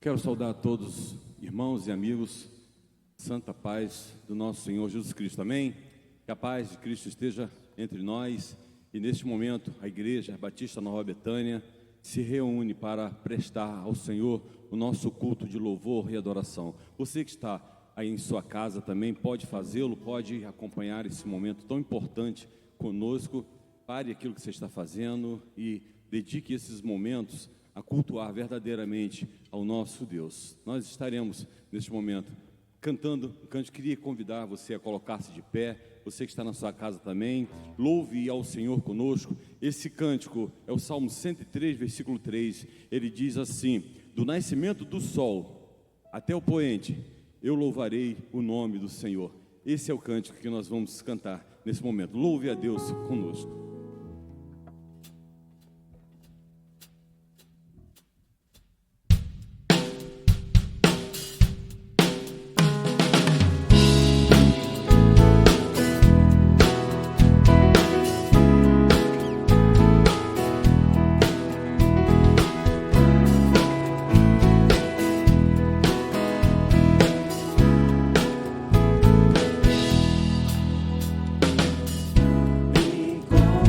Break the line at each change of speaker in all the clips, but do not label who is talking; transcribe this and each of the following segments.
Quero saudar a todos, irmãos e amigos, santa paz do nosso Senhor Jesus Cristo, amém? Que a paz de Cristo esteja entre nós e neste momento a Igreja Batista Nova Betânia se reúne para prestar ao Senhor o nosso culto de louvor e adoração. Você que está aí em sua casa também pode fazê-lo, pode acompanhar esse momento tão importante conosco. Pare aquilo que você está fazendo e dedique esses momentos a cultuar verdadeiramente ao nosso Deus. Nós estaremos neste momento cantando um canto. Queria convidar você a colocar-se de pé, você que está na sua casa também, louve ao Senhor conosco. Esse cântico é o Salmo 103, versículo 3, ele diz assim: do nascimento do sol até o poente, eu louvarei o nome do Senhor. Esse é o cântico que nós vamos cantar nesse momento. Louve a Deus conosco.
Enquanto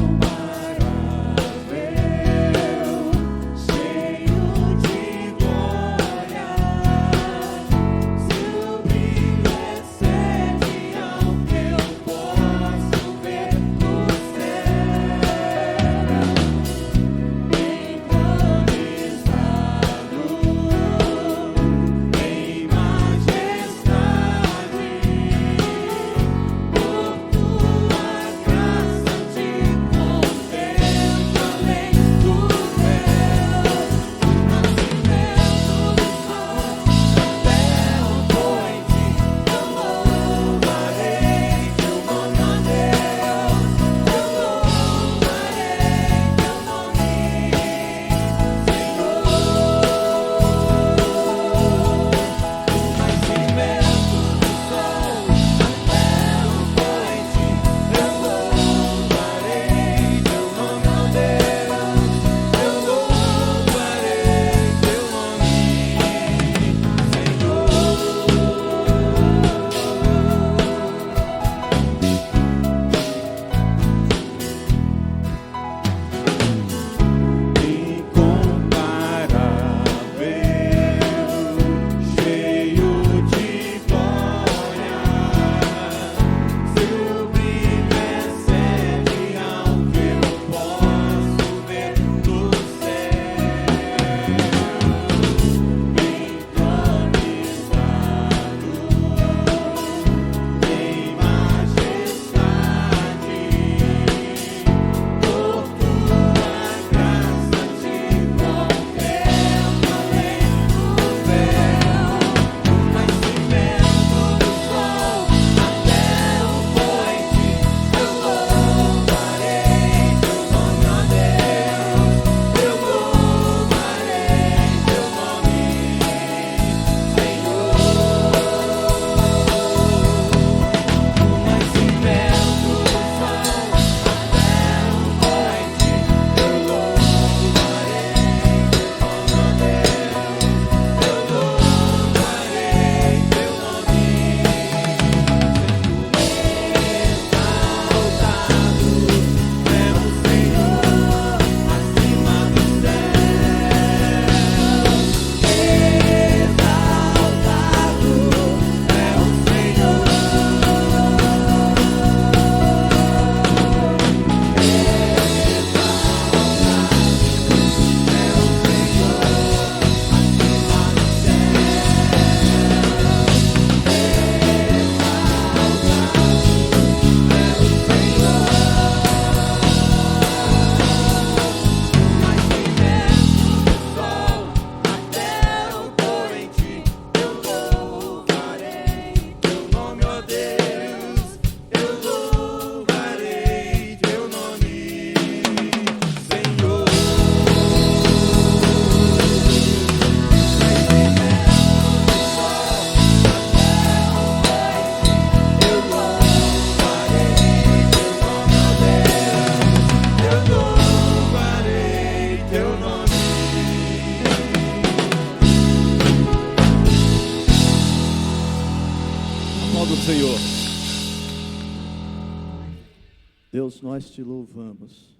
Deus, nós te louvamos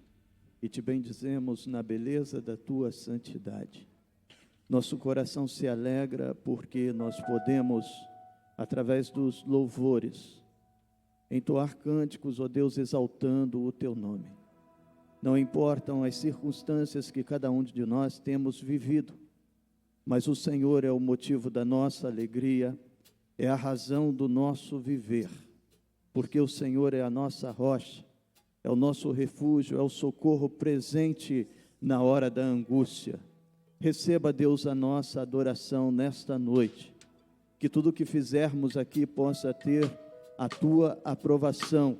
e te bendizemos na beleza da tua santidade. Nosso coração se alegra porque nós podemos, através dos louvores, entoar cânticos, ó Deus, exaltando o teu nome. Não importam as circunstâncias que cada um de nós temos vivido, mas o Senhor é o motivo da nossa alegria, é a razão do nosso viver, porque o Senhor é a nossa rocha, é o nosso refúgio, é o socorro presente na hora da angústia. Receba, Deus, a nossa adoração nesta noite, que tudo que fizermos aqui possa ter a tua aprovação,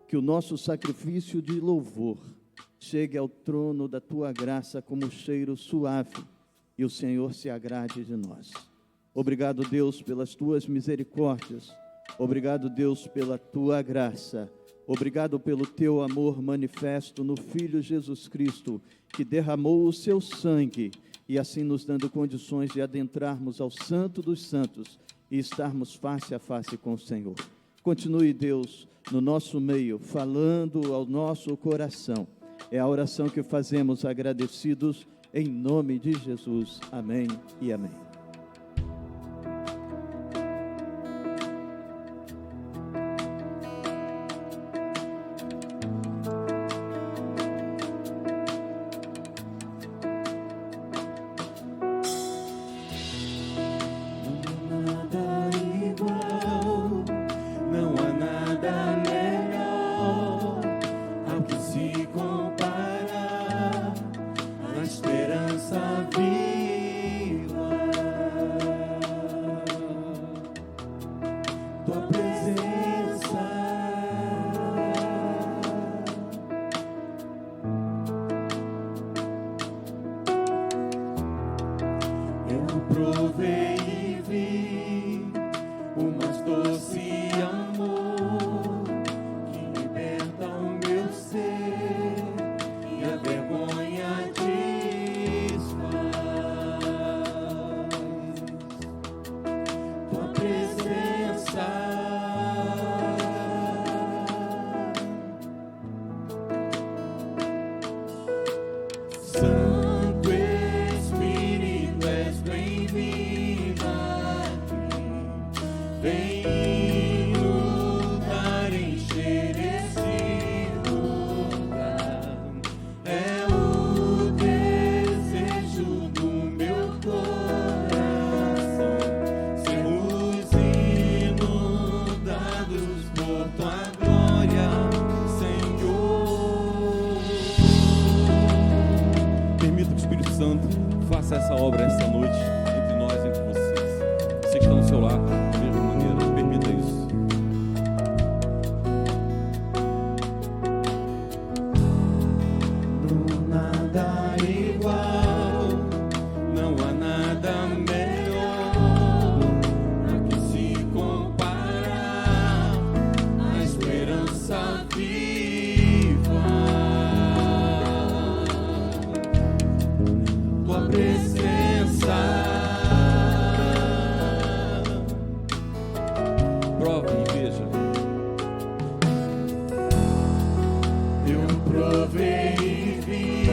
que o nosso sacrifício de louvor chegue ao trono da tua graça como cheiro suave, e o Senhor se agrade de nós. Obrigado, Deus, pelas tuas misericórdias, obrigado, Deus, pela tua graça, obrigado pelo teu amor manifesto no Filho Jesus Cristo, que derramou o seu sangue, e assim nos dando condições de adentrarmos ao Santo dos Santos e estarmos face a face com o Senhor. Continue, Deus, no nosso meio, falando ao nosso coração. É a oração que fazemos agradecidos em nome de Jesus. Amém e amém.
Provei e vi o mais doce amor que liberta o meu ser e a vergonha desfaz. Tua presença, Santo Espírito, és bem-vindo aqui. Vem lutar, encher esse lugar. É o desejo do meu coração, sermos inundados por tua glória, Senhor.
Permita que o Espírito Santo faça essa obra essa noite, entre nós, entre vocês. Você que está no seu lar, da mesma maneira, permita isso.
Não há nada igual, não há nada melhor a que se comparar, a esperança viva. Tua presença,
Prove e veja.
eu provei e vi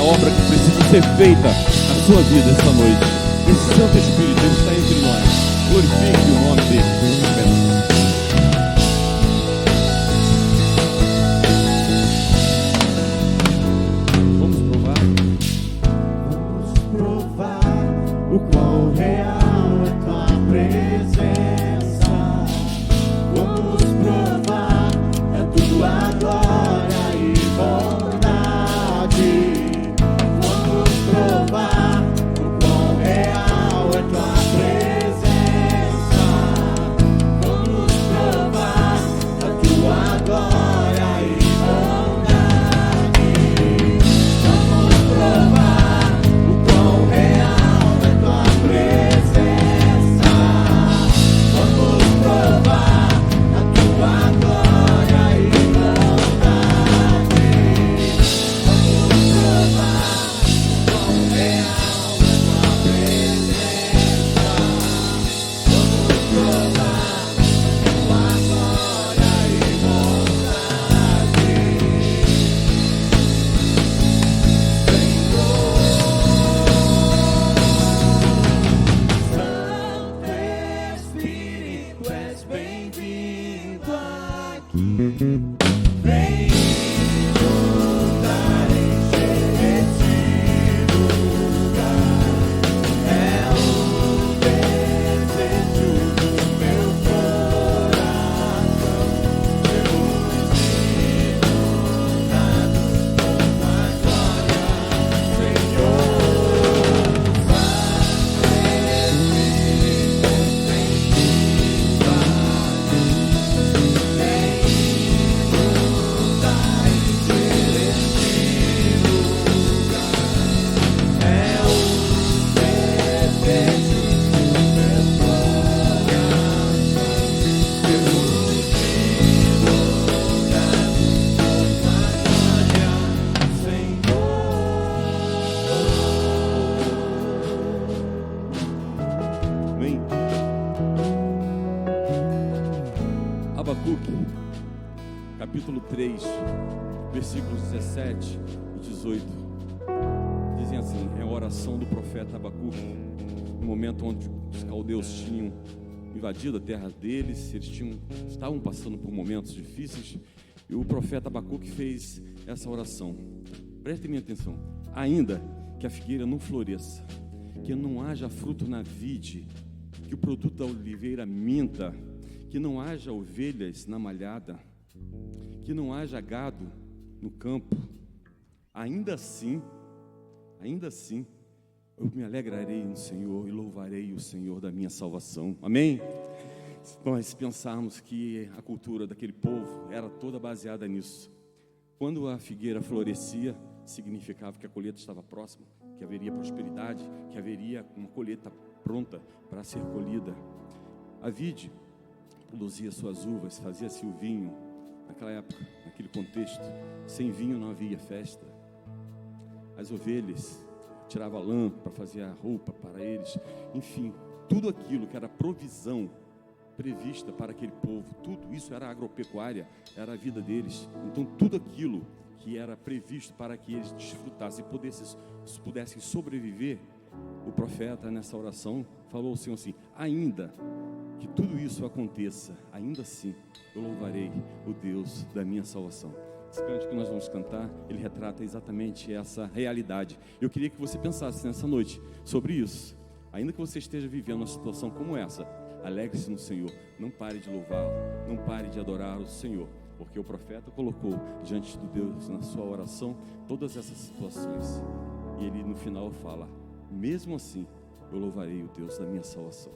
obra que precisa ser feita na sua vida esta noite. Esse Santo Espírito, ele está entre nós. Glorifique o nome dele. Vamos
provar o quão real é tua presença. Vamos provar a tua glória e bondade. Vamos provar o quão real é tua presença. Vamos provar a tua glória e bondade. Vamos provar o quão real é tua presença. Vamos provar a tua glória e bondade. Vamos provar o quão real é tua presença. Vamos provar a tua glória e bondade. Santo Espírito, és bem-vindo aqui. Vem inundar, encher esse lugar. É o desejo do meu coração. Sermos inundados com a glória, Senhor.
Amém. Abacuque, capítulo 3, versículos 17 e 18. Dizem assim: é a oração do profeta Abacuque, no momento onde os caldeus tinham invadido a terra deles, eles estavam passando por momentos difíceis, e o profeta Abacuque fez essa oração. Prestem minha atenção. Ainda que a figueira não floresça, que não haja fruto na vide, que o produto da oliveira minta, que não haja ovelhas na malhada, que não haja gado no campo, ainda assim, eu me alegrarei no Senhor e louvarei o Senhor da minha salvação. Amém? Se nós pensarmos que a cultura daquele povo era toda baseada nisso, quando a figueira florescia, significava que a colheita estava próxima, que haveria prosperidade, que haveria uma colheita pronta para ser colhida. A vide produzia suas uvas, fazia-se o vinho. Naquela época, naquele contexto, sem vinho não havia festa. As ovelhas tiravam lã para fazer a roupa para eles. Enfim, tudo aquilo que era provisão prevista para aquele povo, tudo isso era agropecuária, era a vida deles. Então tudo aquilo que era previsto para que eles desfrutassem e pudessem sobreviver, o profeta nessa oração falou ao Senhor assim: ainda que tudo isso aconteça, ainda assim eu louvarei o Deus da minha salvação. Esse cântico que nós vamos cantar, ele retrata exatamente essa realidade. Eu queria que você pensasse nessa noite sobre isso. Ainda que você esteja vivendo uma situação como essa, alegre-se no Senhor, não pare de louvá-lo, não pare de adorar o Senhor, porque o profeta colocou diante de Deus na sua oração todas essas situações, e ele no final fala: mesmo assim eu louvarei o Deus da minha salvação.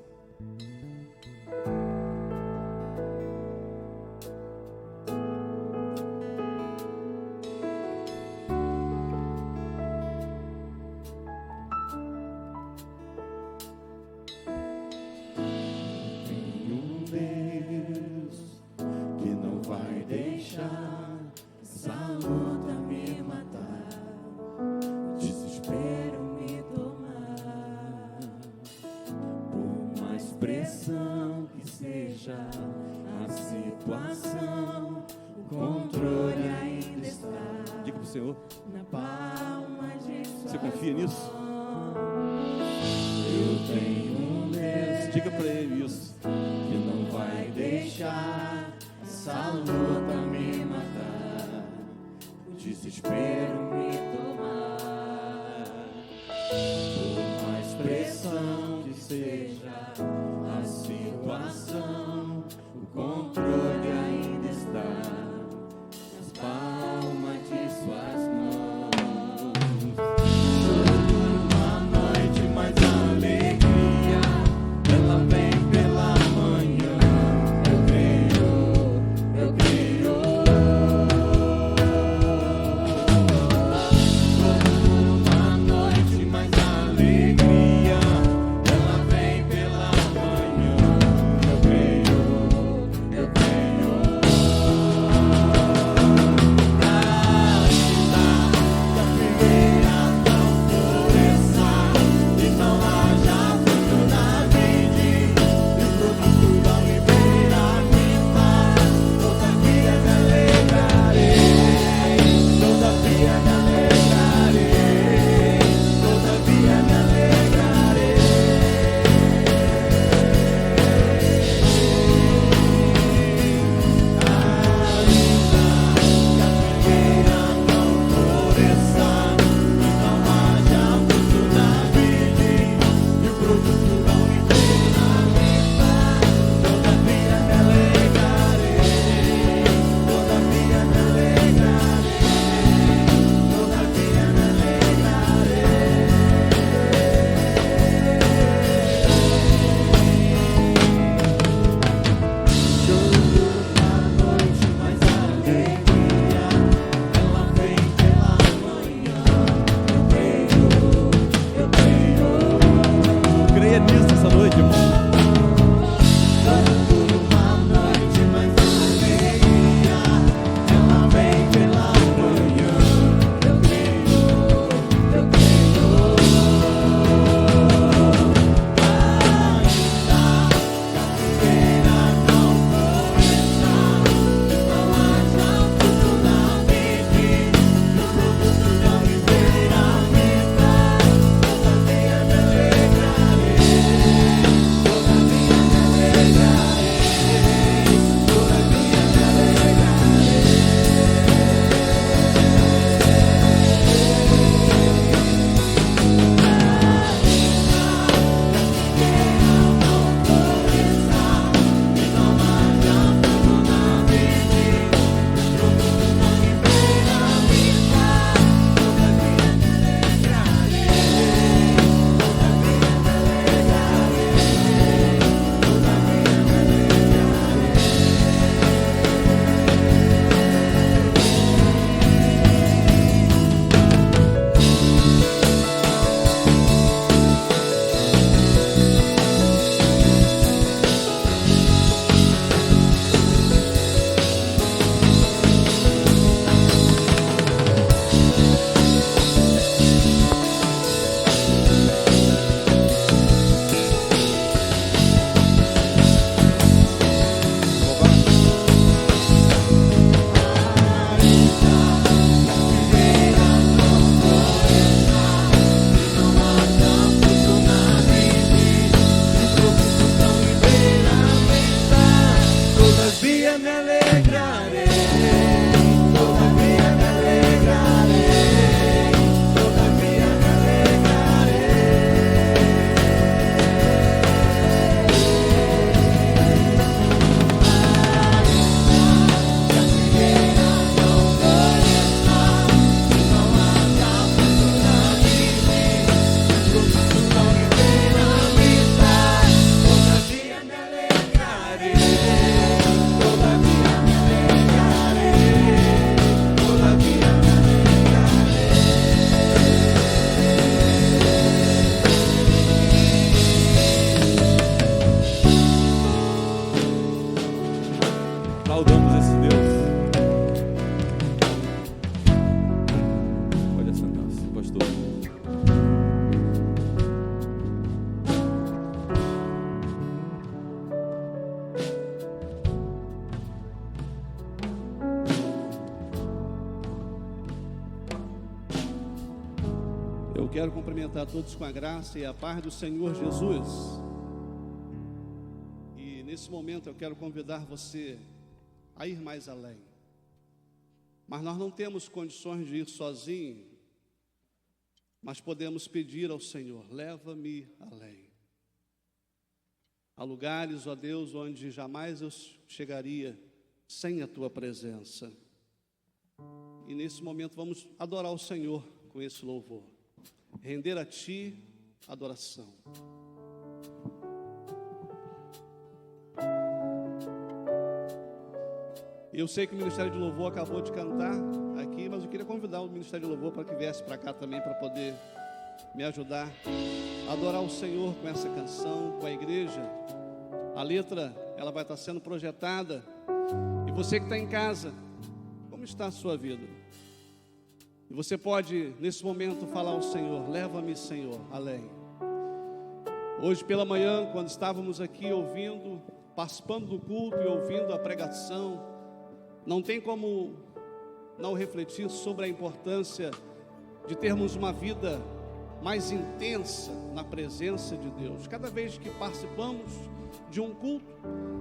Que seja a situação, o controle ainda está.
Diga para o Senhor:
na palma de
Você confia nisso?
Eu tenho um Deus
Diga para ele isso.
que não vai deixar essa luta me matar, o desespero me tomar. Por mais pressão que seja a situação, o controle ainda está nas palmas de suas mãos. Uma noite, mas a alegria ela vem pela manhã. Eu creio, eu creio.
Eu quero cumprimentar todos com a graça e a paz do Senhor Jesus. E nesse momento eu quero convidar você a ir mais além. Mas nós não temos condições de ir sozinho, mas podemos pedir ao Senhor: leva-me além. Há lugares, ó Deus, onde jamais eu chegaria sem a Tua presença. E nesse momento vamos adorar o Senhor com esse louvor. Render a Ti adoração. Eu sei que o Ministério de Louvor acabou de cantar aqui, mas eu queria convidar o Ministério de Louvor para que viesse para cá também, para poder me ajudar a adorar o Senhor com essa canção, com a igreja. A letra, ela vai estar sendo projetada. E você que está em casa, como está a sua vida? E você pode, nesse momento, falar ao Senhor: leva-me, Senhor, além. Hoje pela manhã, quando estávamos aqui ouvindo, participando do culto e ouvindo a pregação, não tem como não refletir sobre a importância de termos uma vida mais intensa na presença de Deus. Cada vez que participamos de um culto,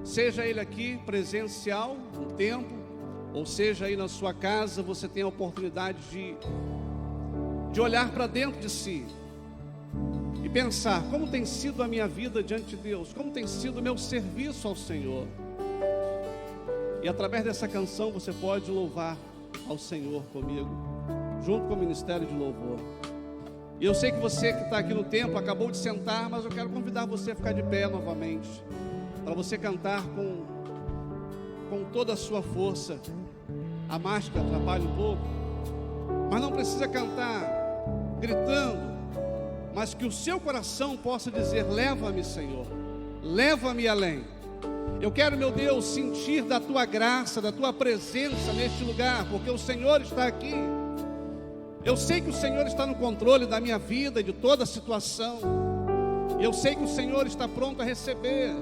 seja ele aqui presencial, um templo, ou seja aí na sua casa, você tem a oportunidade de olhar para dentro de si e pensar: como tem sido a minha vida diante de Deus, como tem sido o meu serviço ao Senhor. E através dessa canção você pode louvar ao Senhor comigo, junto com o Ministério de Louvor. E eu sei que você que está aqui no templo acabou de sentar, mas eu quero convidar você a ficar de pé novamente, para você cantar com toda a sua força. A máscara atrapalha um pouco, mas não precisa cantar gritando, mas que o seu coração possa dizer: leva-me, Senhor, leva-me além. Eu quero, meu Deus, sentir da Tua graça, da Tua presença neste lugar, porque o Senhor está aqui. Eu sei que o Senhor está no controle da minha vida e de toda a situação. Eu sei que o Senhor está pronto a receber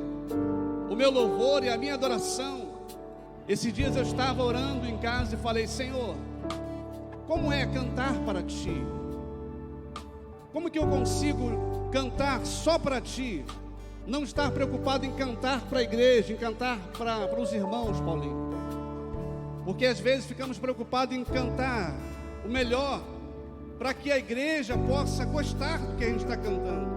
o meu louvor e a minha adoração. Esses dias eu estava orando em casa e falei: Senhor, como é cantar para Ti? Como que eu consigo cantar só para Ti? Não estar preocupado em cantar para a igreja, em cantar para os irmãos, Paulinho. Porque às vezes ficamos preocupados em cantar o melhor, para que a igreja possa gostar do que a gente está cantando.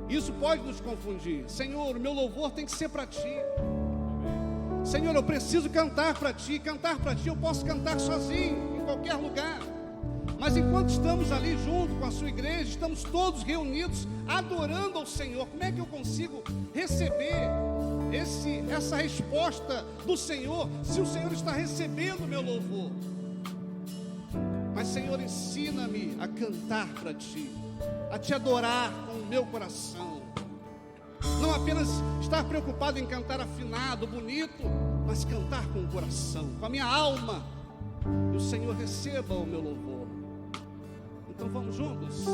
Isso pode nos confundir. Senhor, o meu louvor tem que ser para Ti. Senhor, eu preciso cantar para Ti. Cantar para Ti eu posso cantar sozinho, em qualquer lugar. Mas enquanto estamos ali junto com a sua igreja, estamos todos reunidos, adorando ao Senhor, como é que eu consigo receber essa resposta do Senhor, se o Senhor está recebendo o meu louvor? Mas, Senhor, ensina-me a cantar para Ti, a Te adorar com o meu coração. Não apenas estar preocupado em cantar afinado, bonito, mas cantar com o coração, com a minha alma. E o Senhor receba o meu louvor. Então vamos juntos.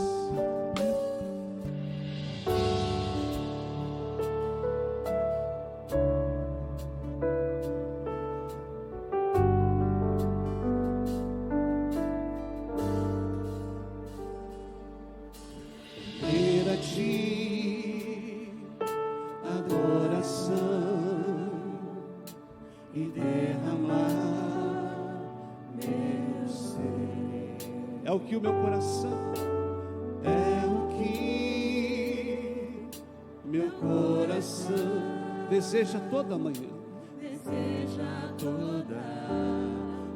Render a Ti adoração e derramar meu ser. É o que o meu coração, é o que meu coração deseja toda manhã.
Deseja toda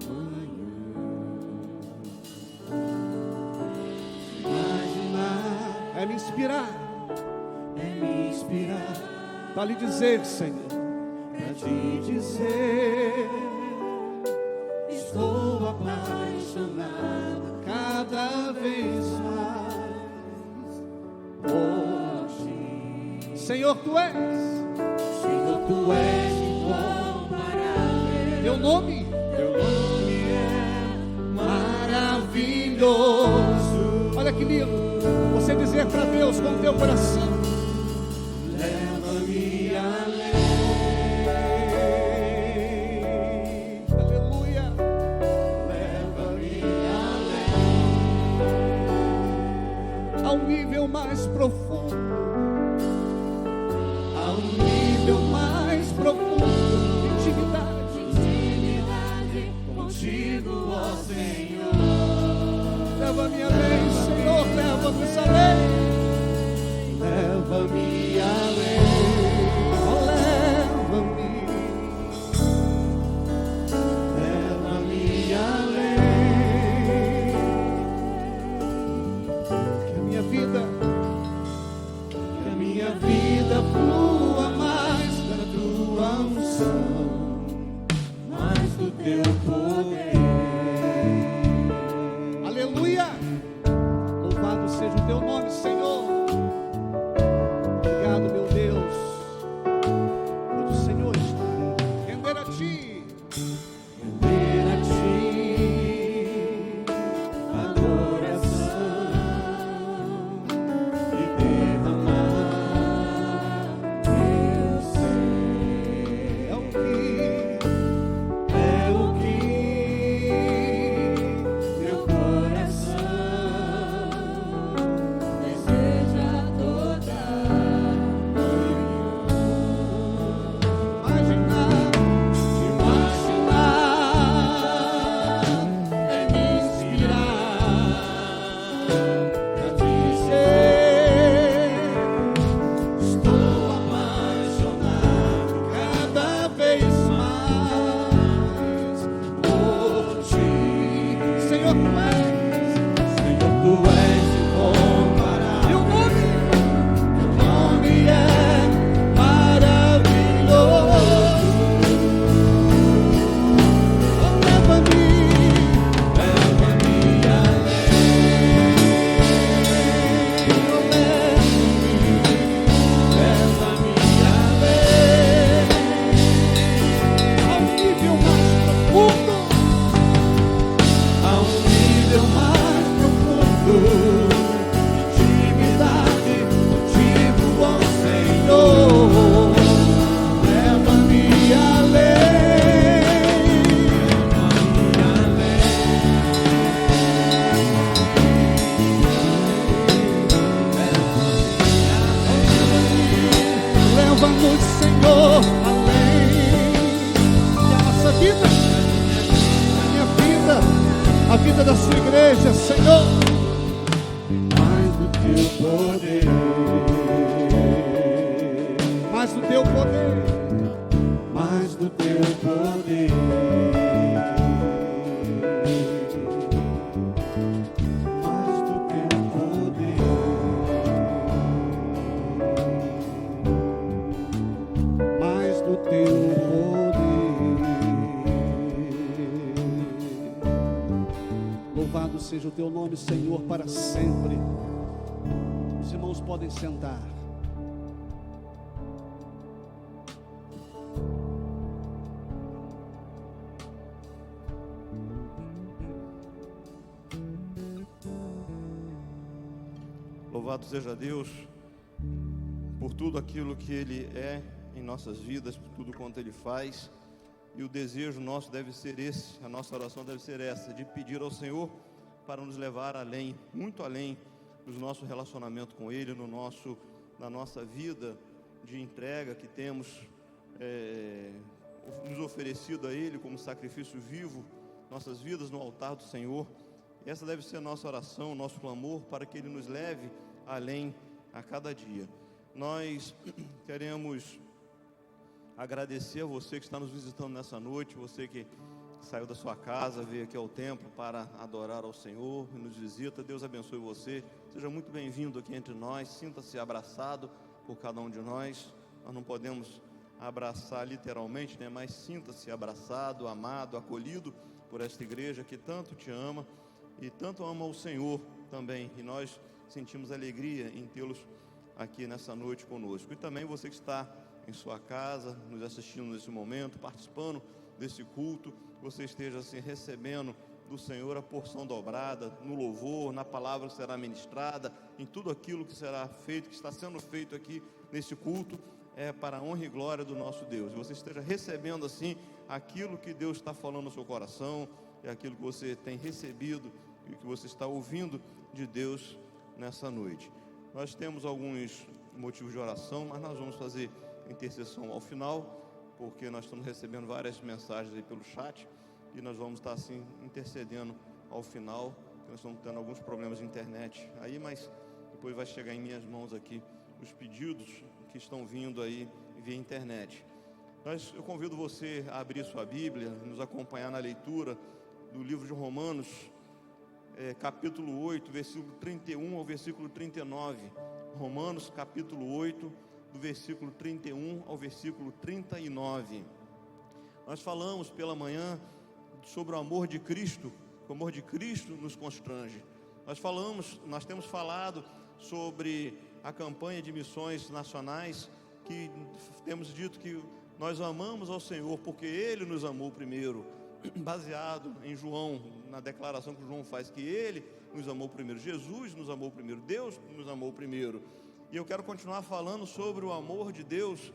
manhã. Imaginar
É me inspirar,
é me inspirar
para lhe dizer, Senhor,
pra Te dizer: estou apaixonado
cada vez
mais por Ti.
Senhor, Tu és
Senhor, Tu és incomparável.
Teu nome
é maravilhoso.
Olha que lindo, você dizer para Deus com o teu coração:
Leva-me além.
aleluia.
Leva-me além.
nível mais profundo, a um nível mais profundo de intimidade contigo, ó Senhor. Leva-me além, Senhor, leva-nos além, leva-me além, oh, leva-me além, que a minha vida flua mais da tua unção, mais do teu poder. Aleluia! Louvado seja o teu nome, Senhor. Obrigado, meu Deus, por o Senhor estar. Render a ti, render a ti adoração e derramar teu ser. É o que meu coração deseja toda manhã. Imaginar é me inspirar a dizer: estou apaixonado cada vez mais por ti. Senhor, tu és incomparável. Teu nome é maravilhoso. Oh, leva-me a um nível mais profundo de intimidade contigo, ó Senhor. Leva-me leva-nos, Senhor, além. E a nossa vida, a minha vida, a vida da sua igreja, Senhor, mais do teu poder, mais do teu poder, mais do teu poder, mais do teu poder, mais do teu poder. Louvado seja o teu nome, Senhor, para sempre. Os irmãos podem sentar.
Louvado seja Deus por tudo aquilo que Ele é em nossas vidas, por tudo quanto Ele faz. E o desejo nosso deve ser esse, a nossa oração deve ser essa, de pedir ao Senhor para nos levar além, muito além do nosso relacionamento com Ele, na nossa vida de entrega que temos nos oferecido a Ele como sacrifício vivo, nossas vidas no altar do Senhor. Essa deve ser a nossa oração, o nosso clamor, para que Ele nos leve além a cada dia. Nós queremos agradecer a você que está nos visitando nessa noite, você que saiu da sua casa, veio aqui ao templo para adorar ao Senhor e nos visita. Deus abençoe você, seja muito bem-vindo aqui entre nós, sinta-se abraçado por cada um de nós. Nós não podemos abraçar literalmente, né? Mas sinta-se abraçado, amado, acolhido por esta igreja que tanto te ama e tanto ama o Senhor também, e nós sentimos alegria em tê-los aqui nessa noite conosco. E também você que está em sua casa, nos assistindo nesse momento, participando desse culto, você esteja assim recebendo do Senhor a porção dobrada, no louvor, na palavra que será ministrada, em tudo aquilo que será feito, que está sendo feito aqui nesse culto, para a honra e glória do nosso Deus. E você esteja recebendo assim aquilo que Deus está falando no seu coração, aquilo que você tem recebido e que você está ouvindo de Deus nessa noite. Nós temos alguns motivos de oração, mas nós vamos fazer intercessão ao final, porque nós estamos recebendo várias mensagens aí pelo chat, e nós vamos estar assim intercedendo ao final, porque nós estamos tendo alguns problemas de internet aí, mas depois vai chegar em minhas mãos aqui os pedidos que estão vindo aí via internet. Eu convido você a abrir sua Bíblia, nos acompanhar na leitura do livro de Romanos, capítulo 8, versículo 31 ao versículo 39. Romanos, capítulo 8, do versículo 31 ao versículo 39. Nós falamos pela manhã sobre o amor de Cristo, o amor de Cristo nos constrange. Nós temos falado sobre a campanha de missões nacionais, que temos dito que nós amamos ao Senhor porque Ele nos amou primeiro, baseado em João, na declaração que João faz, que Ele nos amou primeiro, Jesus nos amou primeiro, Deus nos amou primeiro. E eu quero continuar falando sobre o amor de Deus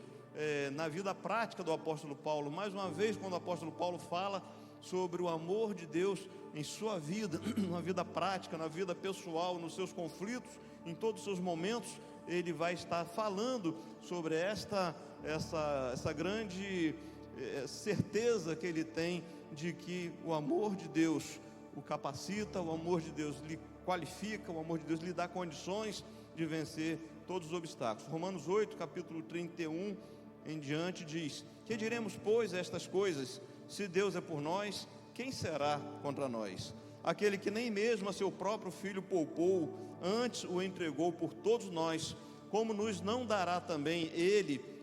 na vida prática do apóstolo Paulo. Mais uma vez, quando o apóstolo Paulo fala sobre o amor de Deus em sua vida, na vida prática, na vida pessoal, nos seus conflitos, em todos os seus momentos, ele vai estar falando sobre essa grande certeza que ele tem de que o amor de Deus o capacita, o amor de Deus lhe qualifica, o amor de Deus lhe dá condições de vencer todos os obstáculos. Romanos 8, capítulo 31 em diante diz: que diremos, pois, estas coisas? Se Deus é por nós, quem será contra nós? Aquele que nem mesmo a seu próprio Filho poupou, antes o entregou por todos nós, como nos não dará também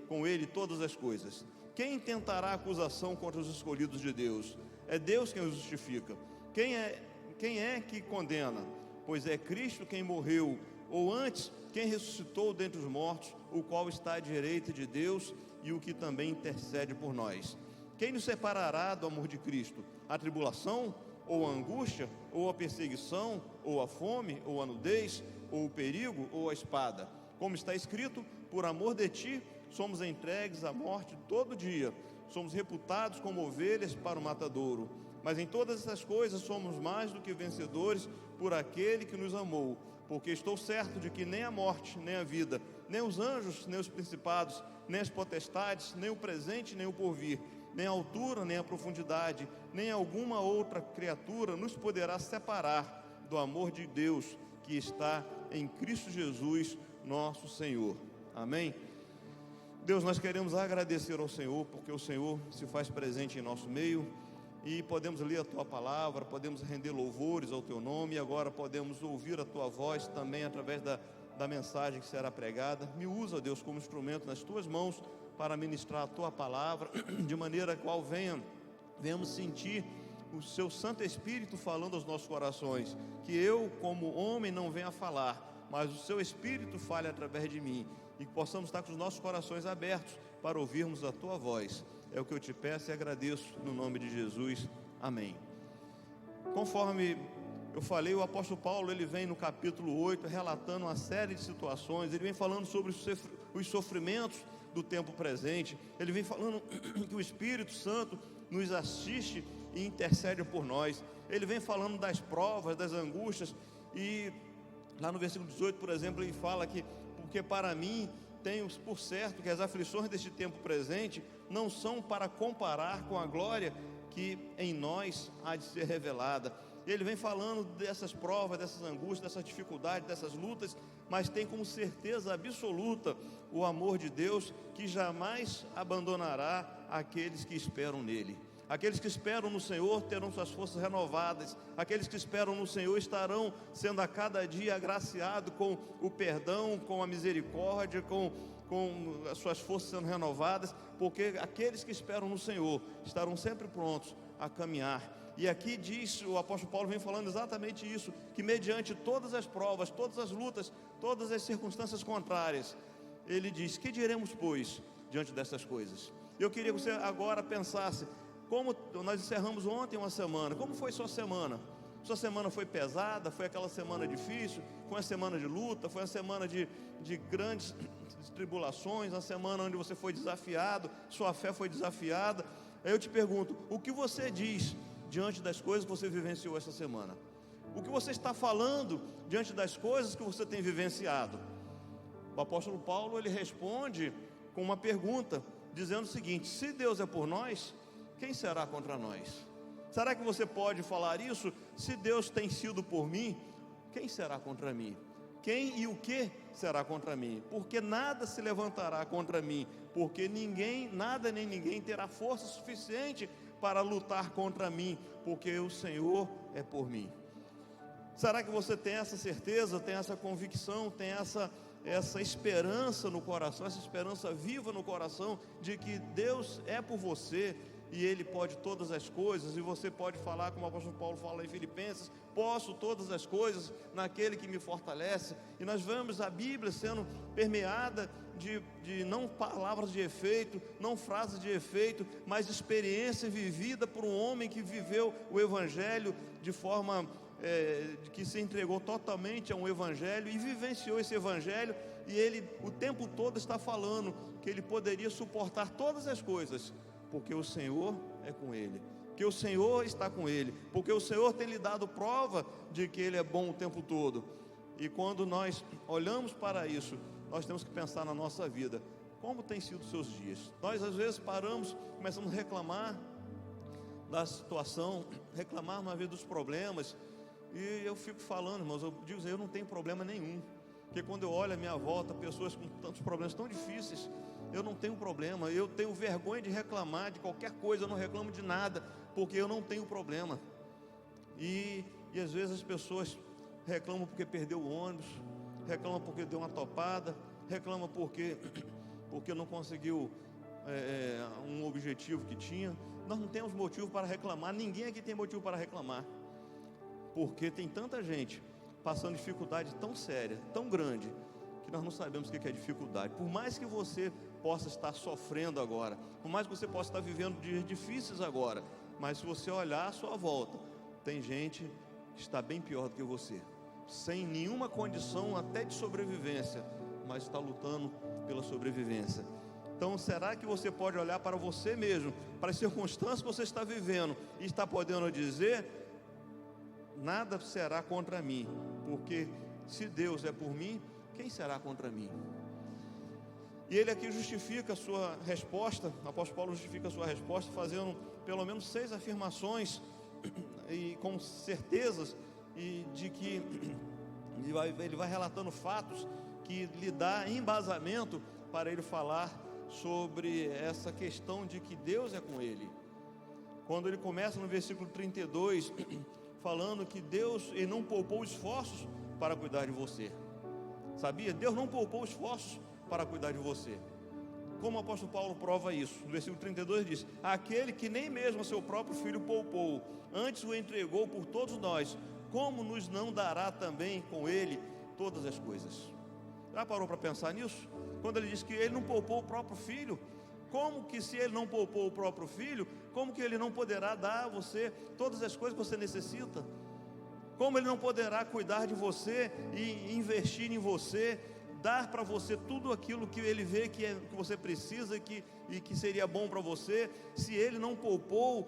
com ele todas as coisas? Quem tentará acusação contra os escolhidos de Deus? É Deus quem os justifica. Quem é que condena? Pois é Cristo quem morreu, ou antes, quem ressuscitou dentre os mortos, o qual está à direita de Deus e o que também intercede por nós. Quem nos separará do amor de Cristo? A tribulação, ou a angústia, ou a perseguição, ou a fome, ou a nudez, ou o perigo, ou a espada? Como está escrito: por amor de ti, somos entregues à morte todo dia, somos reputados como ovelhas para o matadouro. Mas em todas essas coisas somos mais do que vencedores por aquele que nos amou, porque estou certo de que nem a morte, nem a vida, nem os anjos, nem os principados, nem as potestades, nem o presente, nem o porvir, nem a altura, nem a profundidade, nem alguma outra criatura nos poderá separar do amor de Deus que está em Cristo Jesus, nosso Senhor. Amém? Deus, nós queremos agradecer ao Senhor, porque o Senhor se faz presente em nosso meio, e podemos ler a Tua palavra, podemos render louvores ao Teu nome, e agora podemos ouvir a Tua voz também através da mensagem que será pregada. Me usa, Deus, como instrumento nas Tuas mãos, para ministrar a Tua palavra, de maneira a qual venhamos sentir o Seu Santo Espírito falando aos nossos corações, que eu, como homem, não venha falar, mas o Seu Espírito fale através de mim, e que possamos estar com os nossos corações abertos para ouvirmos a Tua voz. É o que eu te peço e agradeço no nome de Jesus. Amém. Conforme eu falei, o apóstolo Paulo, ele vem no capítulo 8, relatando uma série de situações. Ele vem falando sobre os sofrimentos do tempo presente. Ele vem falando que o Espírito Santo nos assiste e intercede por nós. Ele vem falando das provas, das angústias, e lá no versículo 18, por exemplo, ele fala que: porque para mim tenho por certo que as aflições deste tempo presente não são para comparar com a glória que em nós há de ser revelada. Ele vem falando dessas provas, dessas angústias, dessas dificuldades, dessas lutas, mas tem como certeza absoluta o amor de Deus, que jamais abandonará aqueles que esperam nele. Aqueles que esperam no Senhor terão suas forças renovadas. Aqueles que esperam no Senhor estarão sendo a cada dia agraciados com o perdão, com a misericórdia, com as suas forças sendo renovadas, porque aqueles que esperam no Senhor estarão sempre prontos a caminhar. E aqui diz, o apóstolo Paulo vem falando exatamente isso, que mediante todas as provas, todas as lutas, todas as circunstâncias contrárias, ele diz: que diremos, pois, diante dessas coisas? Eu queria que você agora pensasse: como nós encerramos ontem uma semana, como foi sua semana? Sua semana foi pesada? Foi aquela semana difícil? Foi uma semana de luta? Foi uma semana de grandes tribulações? Uma semana onde você foi desafiado, sua fé foi desafiada? Aí eu te pergunto: o que você diz diante das coisas que você vivenciou essa semana? O que você está falando diante das coisas que você tem vivenciado? O apóstolo Paulo, ele responde com uma pergunta, dizendo o seguinte: se Deus é por nós, quem será contra nós? Será que você pode falar isso? Se Deus tem sido por mim, quem será contra mim? Quem e o que será contra mim? Porque nada se levantará contra mim, porque ninguém, nada nem ninguém terá força suficiente para lutar contra mim, porque o Senhor é por mim. Será que você tem essa certeza, tem essa convicção, tem essa esperança no coração, essa esperança viva no coração, de que Deus é por você, e Ele pode todas as coisas, e você pode falar, como o apóstolo Paulo fala em Filipenses: posso todas as coisas naquele que me fortalece. E nós vemos a Bíblia sendo permeada de não palavras de efeito, não frases de efeito, mas experiência vivida por um homem que viveu o Evangelho de forma que se entregou totalmente a um Evangelho e vivenciou esse Evangelho, e ele o tempo todo está falando que ele poderia suportar todas as coisas, porque o Senhor é com ele, que o Senhor está com ele, porque o Senhor tem lhe dado prova de que ele é bom o tempo todo. E quando nós olhamos para isso, nós temos que pensar na nossa vida: como tem sido os seus dias? Nós às vezes paramos, começamos a reclamar da situação, reclamar uma vez dos problemas, e eu fico falando, irmãos, eu digo, eu não tenho problema nenhum, porque quando eu olho à minha volta, pessoas com tantos problemas tão difíceis, eu não tenho problema. Eu tenho vergonha de reclamar de qualquer coisa, eu não reclamo de nada, porque eu não tenho problema. E às vezes as pessoas reclamam porque perdeu o ônibus, reclamam porque deu uma topada, reclamam porque não conseguiu um objetivo que tinha. Nós não temos motivo para reclamar, ninguém aqui tem motivo para reclamar, porque tem tanta gente passando dificuldade tão séria, tão grande, que nós não sabemos o que é dificuldade. Por mais que você possa estar sofrendo agora, por mais que você possa estar vivendo dias difíceis agora, mas se você olhar à sua volta, tem gente que está bem pior do que você, sem nenhuma condição até de sobrevivência, mas está lutando pela sobrevivência. Então, será que você pode olhar para você mesmo, para as circunstâncias que você está vivendo, e está podendo dizer: nada será contra mim, porque se Deus é por mim, quem será contra mim? E ele aqui justifica a sua resposta, o apóstolo Paulo justifica a sua resposta, fazendo pelo menos 6 afirmações, e com certezas, e de que ele vai relatando fatos que lhe dá embasamento para ele falar sobre essa questão de que Deus é com ele. Quando ele começa no versículo 32, falando que Deus, ele não poupou esforços para cuidar de você. Sabia? Deus não poupou esforços para cuidar de você. Como o apóstolo Paulo prova isso? No versículo 32 diz: aquele que nem mesmo a seu próprio filho poupou, antes o entregou por todos nós, como nos não dará também com ele todas as coisas? Já parou para pensar nisso? Quando ele diz que ele não poupou o próprio filho, como que, se ele não poupou o próprio filho, como que ele não poderá dar a você todas as coisas que você necessita? Como ele não poderá cuidar de você e investir em você, dar para você tudo aquilo que ele vê que você precisa e que seria bom para você, se ele não poupou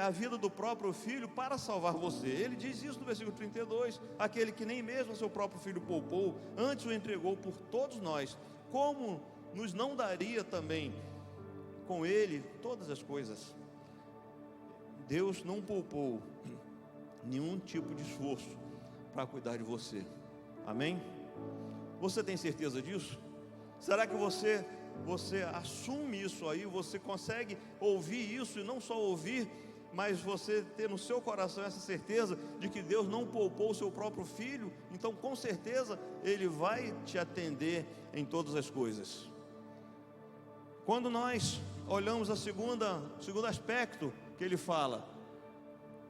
a vida do próprio filho para salvar você? Ele diz isso no versículo 32, aquele que nem mesmo seu próprio filho poupou, antes o entregou por todos nós, como nos não daria também com ele todas as coisas? Deus não poupou nenhum tipo de esforço para cuidar de você. Amém? Você tem certeza disso? Será que você assume isso aí? Você consegue ouvir isso, e não só ouvir, mas você ter no seu coração essa certeza de que Deus não poupou o seu próprio filho? Então, com certeza, Ele vai te atender em todas as coisas. Quando nós olhamos o segundo aspecto que ele fala,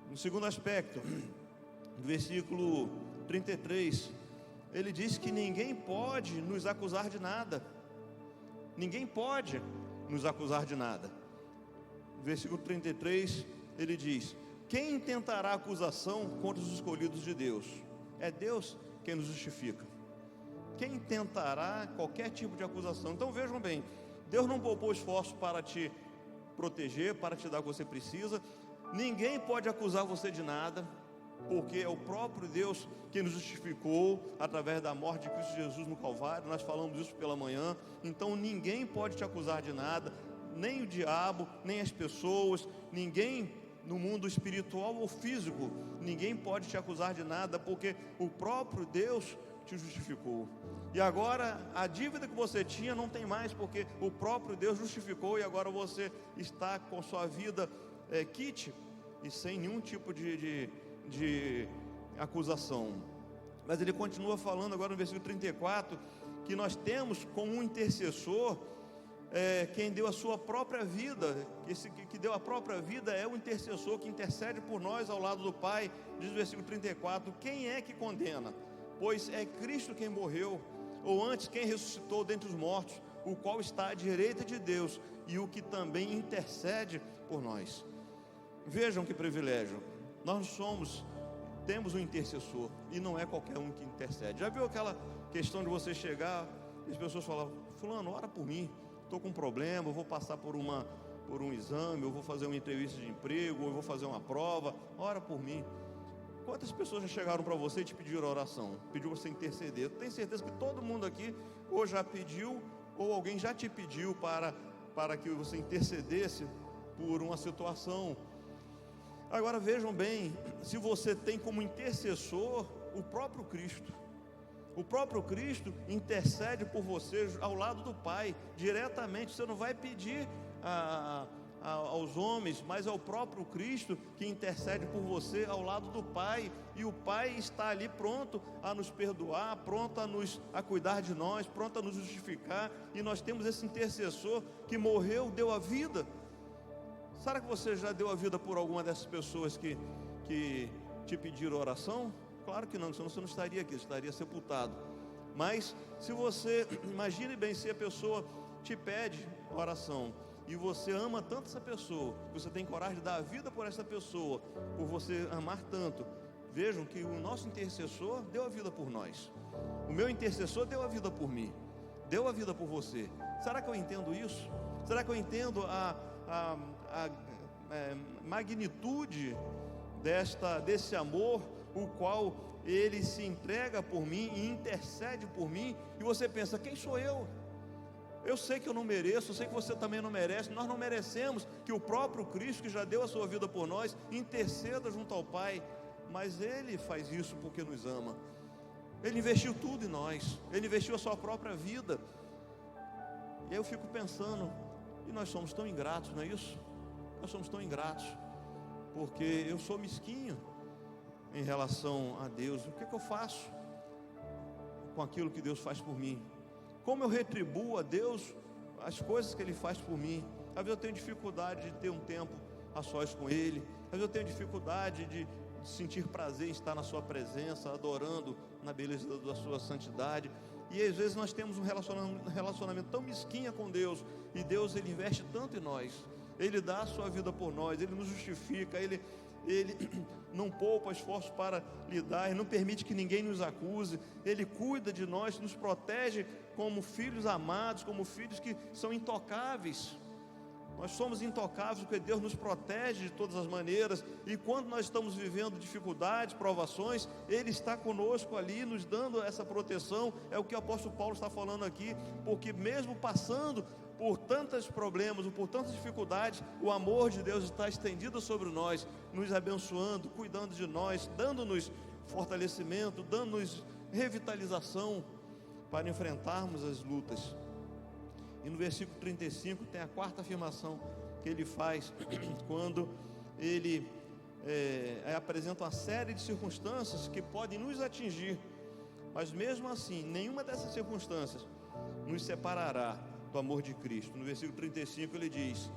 no segundo aspecto, no versículo 33, ele diz que ninguém pode nos acusar de nada. Ninguém pode nos acusar de nada. No versículo 33, ele diz: quem intentará acusação contra os escolhidos de Deus? É Deus quem nos justifica. Quem tentará qualquer tipo de acusação? Então vejam bem, Deus não poupou esforço para te proteger, para te dar o que você precisa. Ninguém pode acusar você de nada. porque é o próprio Deus que nos justificou através da morte de Cristo Jesus no Calvário. Nós falamos isso pela manhã. Então ninguém pode te acusar de nada, nem o diabo, nem as pessoas, ninguém no mundo espiritual ou físico, ninguém pode te acusar de nada, porque o próprio Deus te justificou. E agora a dívida que você tinha não tem mais, porque o próprio Deus justificou, e agora você está com sua vida quite e sem nenhum tipo de acusação. Mas ele continua falando agora no versículo 34, que nós temos como um intercessor quem deu a sua própria vida. Esse que deu a própria vida é o intercessor que intercede por nós ao lado do Pai. Diz o versículo 34: quem é que condena? Pois é Cristo quem morreu, ou antes quem ressuscitou dentre os mortos, o qual está à direita de Deus, e o que também intercede por nós. Vejam que privilégio. Nós temos um intercessor, e não é qualquer um que intercede. Já viu aquela questão de você chegar e as pessoas falam: fulano, ora por mim, estou com um problema, eu vou passar por um exame, eu vou fazer uma entrevista de emprego, ou eu vou fazer uma prova, ora por mim. Quantas pessoas já chegaram para você e te pediram oração, pediu você interceder? Eu tenho certeza que todo mundo aqui ou já pediu, ou alguém já te pediu para que você intercedesse por uma situação. Agora vejam bem, se você tem como intercessor o próprio Cristo, o próprio Cristo intercede por você ao lado do Pai, diretamente. Você não vai pedir aos homens, mas é o próprio Cristo que intercede por você ao lado do Pai, e o Pai está ali pronto a nos perdoar, pronto a cuidar de nós, pronto a nos justificar, e nós temos esse intercessor que morreu, deu a vida. Será que você já deu a vida por alguma dessas pessoas que te pediram oração? Claro que não, senão você não estaria aqui, você estaria sepultado. Mas se você, imagine bem, se a pessoa te pede oração, e você ama tanto essa pessoa, você tem coragem de dar a vida por essa pessoa, por você amar tanto. Vejam que o nosso intercessor deu a vida por nós. O meu intercessor deu a vida por mim, deu a vida por você. Será que eu entendo isso? Será que eu entendo a magnitude desse amor, o qual ele se entrega por mim e intercede por mim? E você pensa: quem sou eu? Eu sei que eu não mereço, eu sei que você também não merece. Nós não merecemos que o próprio Cristo, que já deu a sua vida por nós, interceda junto ao Pai. Mas Ele faz isso porque nos ama. Ele investiu tudo em nós, Ele investiu a sua própria vida. E aí eu fico pensando, e nós somos tão ingratos, não é isso? Nós somos tão ingratos, porque eu sou mesquinho em relação a Deus. O que eu faço com aquilo que Deus faz por mim? Como eu retribuo a Deus as coisas que Ele faz por mim? Às vezes eu tenho dificuldade de ter um tempo a sós com Ele. Às vezes eu tenho dificuldade de sentir prazer em estar na Sua presença, adorando na beleza da Sua santidade. E às vezes nós temos um relacionamento tão mesquinho com Deus, e Deus, Ele investe tanto em nós, Ele dá a sua vida por nós, Ele nos justifica, Ele não poupa esforços para lidar, Ele não permite que ninguém nos acuse, Ele cuida de nós, nos protege como filhos amados, como filhos que são intocáveis. Nós somos intocáveis porque Deus nos protege de todas as maneiras, e quando nós estamos vivendo dificuldades, provações, Ele está conosco ali, nos dando essa proteção. É o que o apóstolo Paulo está falando aqui, porque mesmo passando por tantos problemas, ou por tantas dificuldades, o amor de Deus está estendido sobre nós, nos abençoando, cuidando de nós, dando-nos fortalecimento, dando-nos revitalização para enfrentarmos as lutas. E no versículo 35 tem a quarta afirmação que ele faz, quando ele apresenta uma série de circunstâncias que podem nos atingir, mas mesmo assim, nenhuma dessas circunstâncias nos separará do amor de Cristo. No versículo 35 ele diz: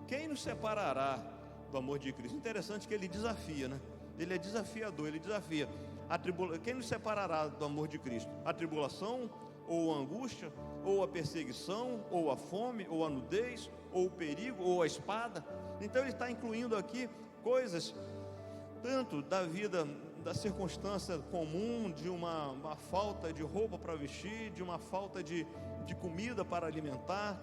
quem nos separará do amor de Cristo? Interessante que ele desafia, né? Ele é desafiador, ele desafia. Quem nos separará do amor de Cristo? A tribulação, ou a angústia, ou a perseguição, ou a fome, ou a nudez, ou o perigo, ou a espada. Então ele está incluindo aqui coisas tanto da vida, da circunstância comum, de uma falta de roupa para vestir, de uma falta de comida para alimentar,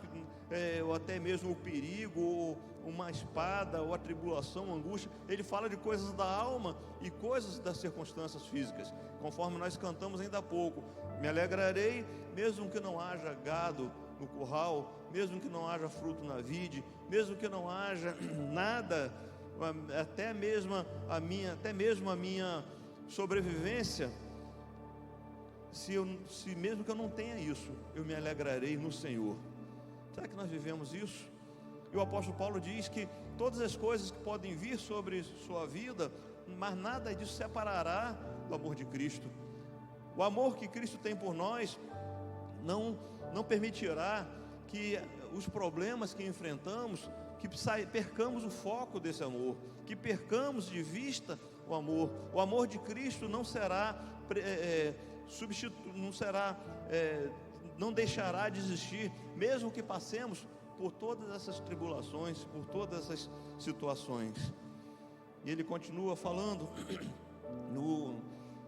ou até mesmo o perigo, ou uma espada, ou a tribulação, a angústia. Ele fala de coisas da alma e coisas das circunstâncias físicas, conforme nós cantamos ainda há pouco. Me alegrarei, mesmo que não haja gado no curral, mesmo que não haja fruto na vide, mesmo que não haja nada, até mesmo a minha sobrevivência. Se mesmo que eu não tenha isso, eu me alegrarei no Senhor. Será que nós vivemos isso? E o apóstolo Paulo diz que todas as coisas que podem vir sobre sua vida, mas nada disso separará do amor de Cristo. O amor que Cristo tem por nós não permitirá que os problemas que enfrentamos, que percamos o foco desse amor, que percamos de vista o amor. O amor de Cristo não será não deixará de existir, mesmo que passemos por todas essas tribulações, por todas essas situações. E ele continua falando no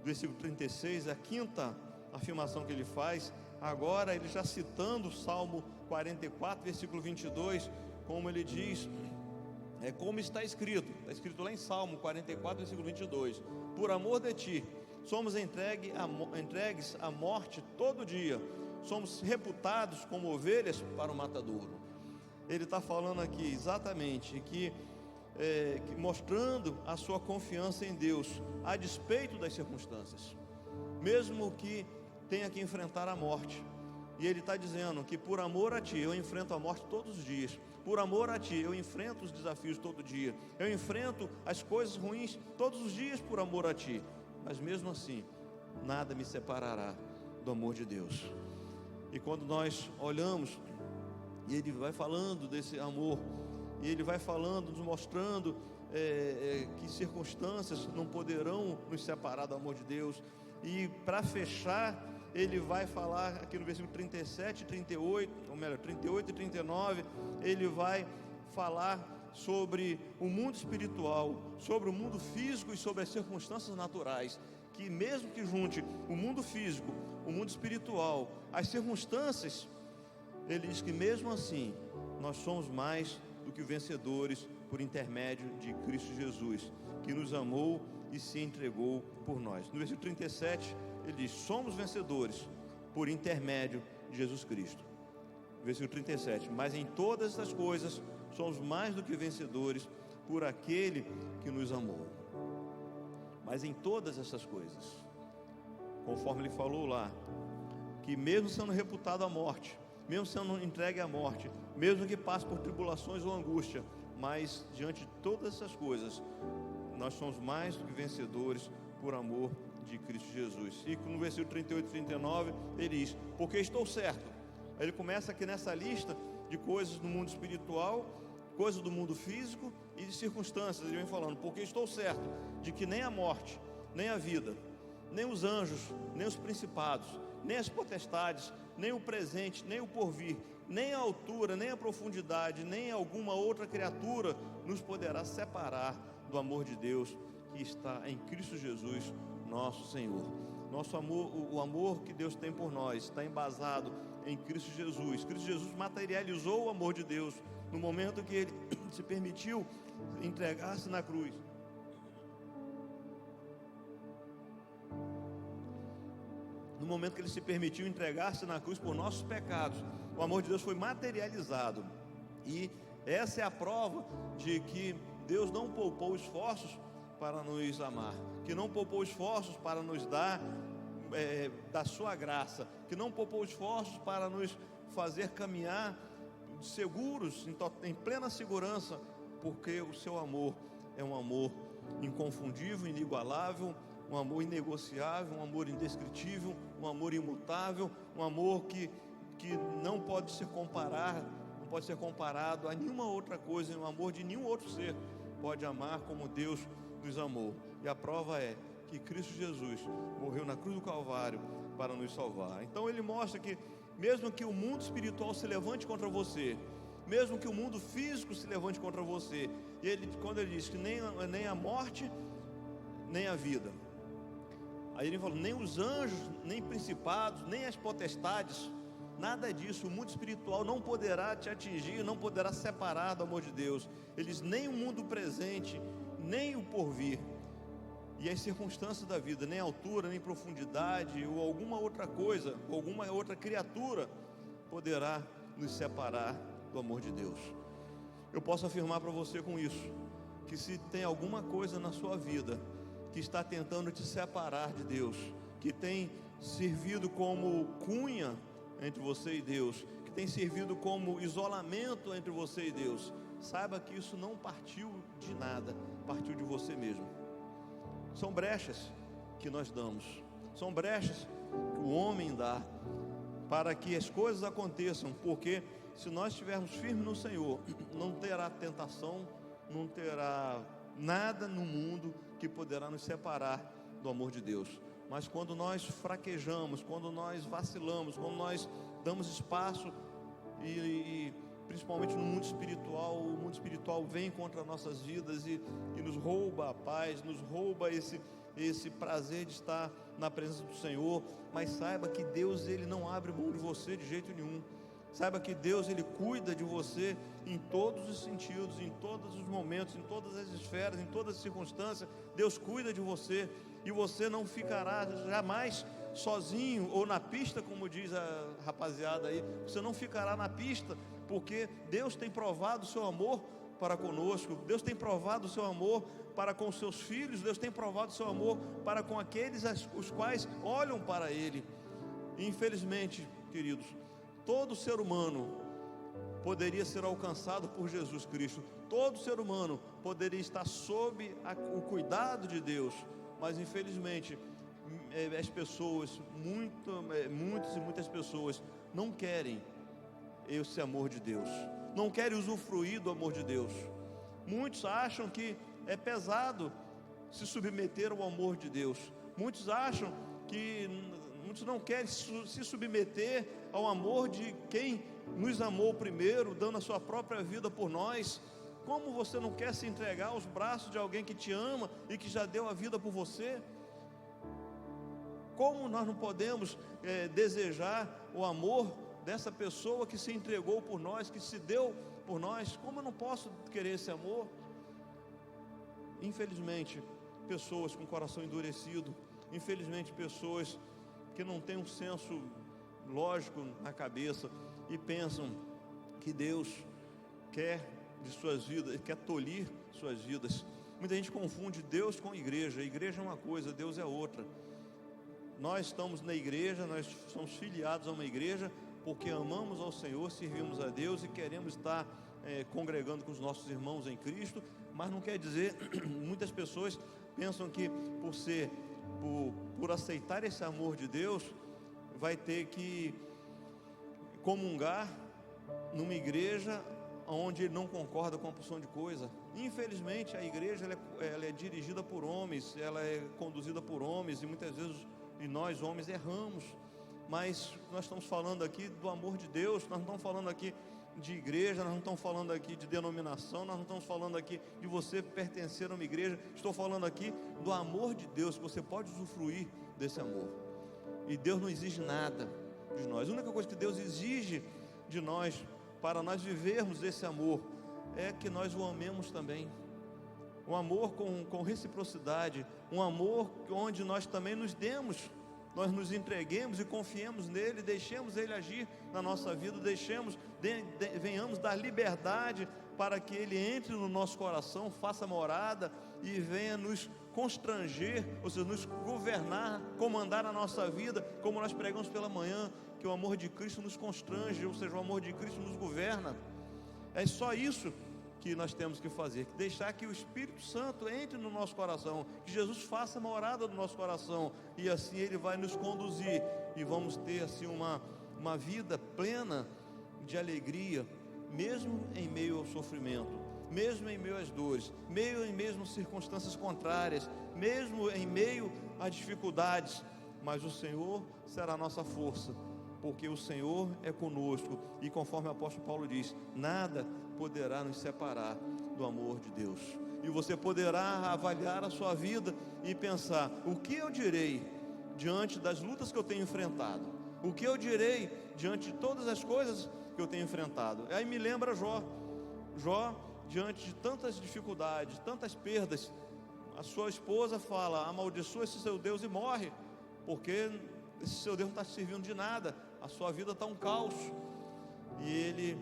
versículo 36, a quinta afirmação que ele faz, agora ele já citando o Salmo 44, versículo 22, como ele diz, como está escrito lá em Salmo 44, versículo 22, por amor de ti, somos entregues à morte todo dia, somos reputados como ovelhas para o matadouro. Ele está falando aqui exatamente que mostrando a sua confiança em Deus, a despeito das circunstâncias, mesmo que tenha que enfrentar a morte. E ele está dizendo que por amor a ti eu enfrento a morte todos os dias, por amor a ti eu enfrento os desafios todo dia, eu enfrento as coisas ruins todos os dias por amor a ti, mas mesmo assim nada me separará do amor de Deus. E quando nós olhamos, e ele vai falando desse amor, e ele vai falando, nos mostrando que circunstâncias não poderão nos separar do amor de Deus. E para fechar, ele vai falar aqui no versículo 37 e 38, ou melhor, 38 e 39, ele vai falar sobre o mundo espiritual, sobre o mundo físico e sobre as circunstâncias naturais, que mesmo que junte o mundo físico, o mundo espiritual, as circunstâncias, ele diz que mesmo assim, nós somos mais do que vencedores por intermédio de Cristo Jesus, que nos amou e se entregou por nós. No versículo 37, ele diz, somos vencedores por intermédio de Jesus Cristo. Versículo 37, mas em todas essas coisas, somos mais do que vencedores por aquele que nos amou. Mas em todas essas coisas, conforme ele falou lá, que mesmo sendo reputado à morte, mesmo sendo entregue à morte, mesmo que passe por tribulações ou angústia, mas diante de todas essas coisas, nós somos mais do que vencedores por amor de Cristo Jesus. E no versículo 38 e 39, ele diz, porque estou certo. Ele começa aqui nessa lista de coisas do mundo espiritual, coisas do mundo físico e de circunstâncias. Ele vem falando, porque estou certo de que nem a morte, nem a vida, nem os anjos, nem os principados, nem as potestades, nem o presente, nem o porvir, nem a altura, nem a profundidade, nem alguma outra criatura nos poderá separar do amor de Deus que está em Cristo Jesus, nosso Senhor. Nosso amor, o amor que Deus tem por nós está embasado em Cristo Jesus. Cristo Jesus materializou o amor de Deus no momento que ele se permitiu entregar-se na cruz. No momento que ele se permitiu entregar-se na cruz por nossos pecados, o amor de Deus foi materializado. E essa é a prova de que Deus não poupou esforços para nos amar, que não poupou esforços para nos dar da sua graça, que não poupou esforços para nos fazer caminhar seguros, em plena segurança, porque o seu amor é um amor inconfundível, inigualável, um amor inegociável, um amor indescritível, um amor imutável, um amor que não pode ser comparado a nenhuma outra coisa, um amor de nenhum outro ser pode amar como Deus nos amou. E a prova é que Cristo Jesus morreu na cruz do Calvário para nos salvar. Então ele mostra que mesmo que o mundo espiritual se levante contra você, mesmo que o mundo físico se levante contra você, e quando ele diz que nem a morte, nem a vida, aí ele falou, nem os anjos, nem principados, nem as potestades, nada disso. O mundo espiritual não poderá te atingir, não poderá separar do amor de Deus. Eles nem o mundo presente, nem o porvir, e as circunstâncias da vida, nem altura, nem profundidade, ou alguma outra coisa, ou alguma outra criatura poderá nos separar do amor de Deus. Eu posso afirmar para você com isso, que se tem alguma coisa na sua vida que está tentando te separar de Deus, que tem servido como cunha entre você e Deus, que tem servido como isolamento entre você e Deus, saiba que isso não partiu de nada, partiu de você mesmo. São brechas que nós damos, são brechas que o homem dá para que as coisas aconteçam, porque se nós estivermos firmes no Senhor, não terá tentação, não terá nada no mundo que poderá nos separar do amor de Deus. Mas quando nós fraquejamos, quando nós vacilamos, quando nós damos espaço e principalmente no mundo espiritual, o mundo espiritual vem contra nossas vidas e nos rouba a paz, nos rouba esse prazer de estar na presença do Senhor. Mas saiba que Deus, Ele não abre mão de você de jeito nenhum. Saiba que Deus, Ele cuida de você em todos os sentidos, em todos os momentos, em todas as esferas, em todas as circunstâncias. Deus cuida de você, e você não ficará jamais sozinho ou na pista, como diz a rapaziada aí. Você não ficará na pista, porque Deus tem provado o seu amor para conosco. Deus tem provado o seu amor para com os seus filhos. Deus tem provado o seu amor para com aqueles os quais olham para Ele. E infelizmente, queridos, todo ser humano poderia ser alcançado por Jesus Cristo. Todo ser humano poderia estar sob o cuidado de Deus. Mas infelizmente as pessoas, muitas pessoas não querem esse amor de Deus, não querem usufruir do amor de Deus. Muitos acham que é pesado se submeter ao amor de Deus. Muitos não querem se submeter ao amor de quem nos amou primeiro, dando a sua própria vida por nós. Como você não quer se entregar aos braços de alguém que te ama e que já deu a vida por você? Como nós não podemos desejar o amor dessa pessoa que se entregou por nós, que se deu por nós? Como eu não posso querer esse amor? Infelizmente, pessoas com coração endurecido, infelizmente pessoas que não têm um senso lógico na cabeça e pensam que Deus quer de suas vidas, quer tolir suas vidas. Muita gente confunde Deus com igreja. A igreja é uma coisa, Deus é outra. Nós estamos na igreja, nós somos filiados a uma igreja porque amamos ao Senhor, servimos a Deus e queremos estar congregando com os nossos irmãos em Cristo. Mas não quer dizer, muitas pessoas pensam que por aceitar esse amor de Deus, vai ter que comungar numa igreja onde ele não concorda com a porção de coisa. Infelizmente a igreja ela é dirigida por homens, ela é conduzida por homens, e muitas vezes nós homens erramos. Mas nós estamos falando aqui do amor de Deus, nós não estamos falando aqui de igreja, nós não estamos falando aqui de denominação, nós não estamos falando aqui de você pertencer a uma igreja. Estou falando aqui do amor de Deus, que você pode usufruir desse amor. E Deus não exige nada de nós. A única coisa que Deus exige de nós, para nós vivermos esse amor, é que nós o amemos também. Um amor com reciprocidade, um amor onde nós também nos demos, nós nos entreguemos e confiemos nele, deixemos ele agir na nossa vida, venhamos dar liberdade para que ele entre no nosso coração, faça morada e venha nos constranger, ou seja, nos governar, comandar a nossa vida, como nós pregamos pela manhã, que o amor de Cristo nos constrange, ou seja, o amor de Cristo nos governa. É só isso que nós temos que fazer, deixar que o Espírito Santo entre no nosso coração, que Jesus faça morada no nosso coração, e assim Ele vai nos conduzir, e vamos ter assim uma vida plena de alegria, mesmo em meio ao sofrimento, mesmo em meio às dores, mesmo às circunstâncias contrárias, mesmo em meio a dificuldades. Mas o Senhor será a nossa força, porque o Senhor é conosco, e conforme o apóstolo Paulo diz, nada poderá nos separar do amor de Deus. E você poderá avaliar a sua vida e pensar: o que eu direi diante das lutas que eu tenho enfrentado? O que eu direi diante de todas as coisas que eu tenho enfrentado? Aí me lembra Jó. Jó, diante de tantas dificuldades, tantas perdas, a sua esposa fala: amaldiçoa esse seu Deus e morre, porque esse seu Deus não está servindo de nada, a sua vida está um caos. E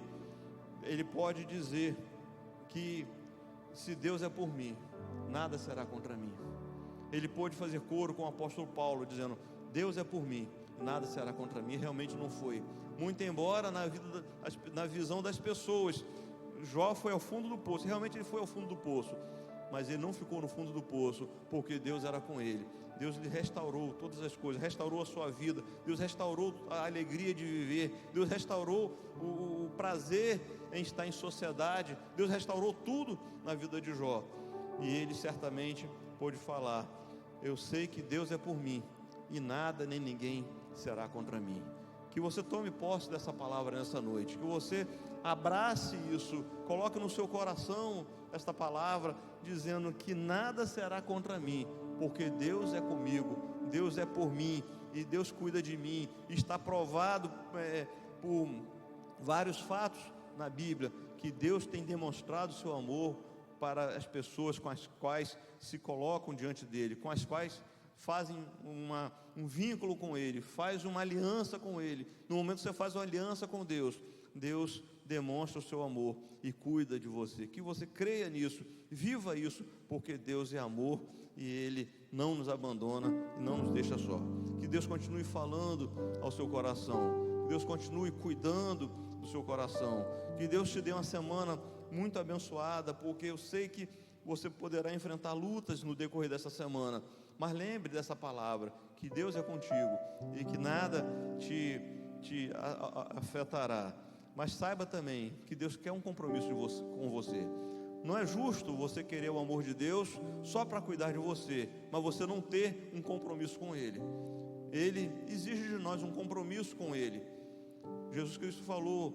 ele pode dizer que se Deus é por mim, nada será contra mim. Ele pôde fazer coro com o apóstolo Paulo, dizendo: Deus é por mim, nada será contra mim. Realmente não foi. Muito embora na visão das pessoas, Jó foi ao fundo do poço. Realmente ele foi ao fundo do poço, mas ele não ficou no fundo do poço, porque Deus era com ele. Deus lhe restaurou todas as coisas, restaurou a sua vida, Deus restaurou a alegria de viver, Deus restaurou o prazer em estar em sociedade, Deus restaurou tudo na vida de Jó. E ele certamente pôde falar: eu sei que Deus é por mim, e nada nem ninguém será contra mim. Que você tome posse dessa palavra nessa noite, que você abrace isso, coloque no seu coração esta palavra, dizendo que nada será contra mim, porque Deus é comigo, Deus é por mim, e Deus cuida de mim. Está provado por vários fatos na Bíblia, que Deus tem demonstrado o seu amor para as pessoas com as quais se colocam diante dele, com as quais fazem um vínculo com ele, faz uma aliança com ele. No momento que você faz uma aliança com Deus, Deus demonstra o seu amor e cuida de você. Que você creia nisso, viva isso, porque Deus é amor e Ele não nos abandona e não nos deixa só. Que Deus continue falando ao seu coração, que Deus continue cuidando do seu coração, que Deus te dê uma semana muito abençoada, porque eu sei que você poderá enfrentar lutas no decorrer dessa semana, mas lembre dessa palavra, que Deus é contigo e que nada te afetará. Mas saiba também que Deus quer um compromisso com você. Não é justo você querer o amor de Deus só para cuidar de você, mas você não ter um compromisso com Ele. Ele exige de nós um compromisso com Ele. Jesus Cristo falou: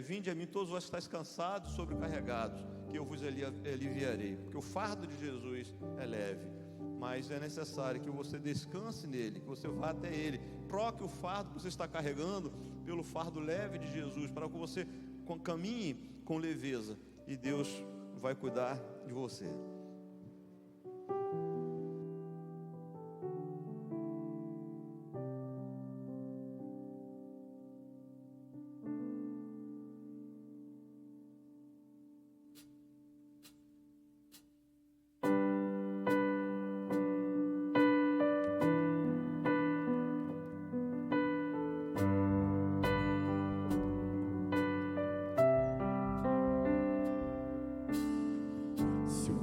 vinde a mim todos vós que estáis cansados e sobrecarregados, que eu vos aliviarei. Porque o fardo de Jesus é leve, mas é necessário que você descanse nele, que você vá até Ele, troque o fardo que você está carregando pelo fardo leve de Jesus, para que você caminhe com leveza, e Deus vai cuidar de você.
Se o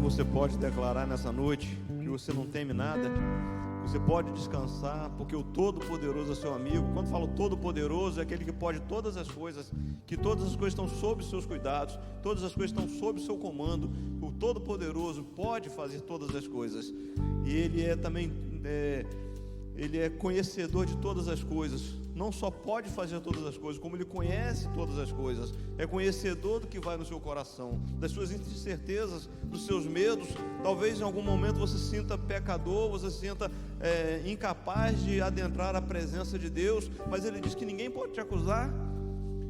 você pode declarar nessa noite que você não teme nada, você pode descansar, porque o Todo-Poderoso é seu amigo. Quando falo Todo-Poderoso, é aquele que pode todas as coisas, que todas as coisas estão sob seus cuidados, todas as coisas estão sob seu comando. O Todo-Poderoso pode fazer todas as coisas, e Ele é também, Ele é conhecedor de todas as coisas. Não só pode fazer todas as coisas, como Ele conhece todas as coisas. É conhecedor do que vai no seu coração, das suas incertezas, dos seus medos. Talvez em algum momento você se sinta pecador, você se sinta incapaz de adentrar a presença de Deus, mas Ele diz que ninguém pode te acusar.